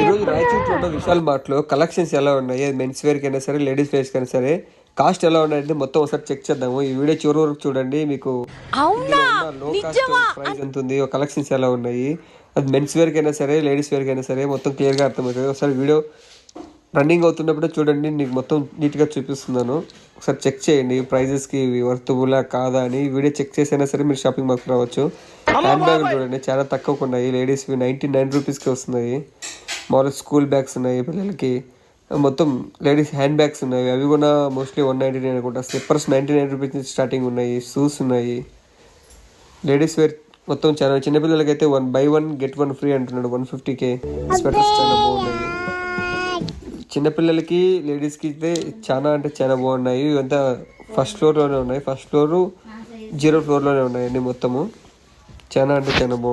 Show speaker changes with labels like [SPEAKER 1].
[SPEAKER 1] ఈరోజు రాయచూట్లో ఉన్న విశాల్ మార్ట్లో కలెక్షన్స్ ఎలా ఉన్నాయి, మెన్స్ వేర్కి అయినా సరే లేడీస్ వేర్కి అయినా సరే కాస్ట్ ఎలా ఉన్నాయంటే మొత్తం ఒకసారి చెక్ చేద్దాము. ఈ వీడియో చివరి వరకు చూడండి, మీకు లో కాస్ట్ ప్రైస్ ఎంత ఉంది, కలెక్షన్స్ ఎలా ఉన్నాయి, అది మెన్స్ వేర్కి అయినా సరే లేడీస్ వేర్కి అయినా సరే మొత్తం క్లియర్గా అర్థమవుతుంది. ఒకసారి వీడియో రన్నింగ్ అవుతున్నప్పుడే చూడండి, నీకు మొత్తం నీట్గా చూపిస్తున్నాను. ఒకసారి చెక్ చేయండి ప్రైజెస్కి వర్తబులా కాదా అని. వీడియో చెక్ చేసైనా సరే మీరు షాపింగ్ మాల్కి రావచ్చు. హ్యాండ్ బ్యాగులు చూడండి చాలా తక్కువకు ఉన్నాయి. లేడీస్వి 99 రూపీస్కి వస్తున్నాయి. మామూలు స్కూల్ బ్యాగ్స్ ఉన్నాయి పిల్లలకి, మొత్తం లేడీస్ హ్యాండ్ బ్యాగ్స్ ఉన్నాయి. అవి కూడా మోస్ట్లీ 199 అనుకుంటా. స్లిప్పర్స్ 99 రూపీస్ నుంచి స్టార్టింగ్ ఉన్నాయి. షూస్ ఉన్నాయి. లేడీస్ వేర్ మొత్తం చాలా, చిన్నపిల్లలకి అయితే 1 get 1 ఫ్రీ అంటున్నాడు. 150K స్వెటర్స్ చాలా బాగున్నాయి. చిన్నపిల్లలకి లేడీస్కి అయితే చాలా అంటే చాలా బాగున్నాయి. ఇవంతా ఫస్ట్ ఫ్లోర్లోనే ఉన్నాయి. ఫస్ట్ ఫ్లోరు 0 ఫ్లోర్లోనే ఉన్నాయి అన్ని మొత్తము. చాలా అంటే చాలా బాగుంది.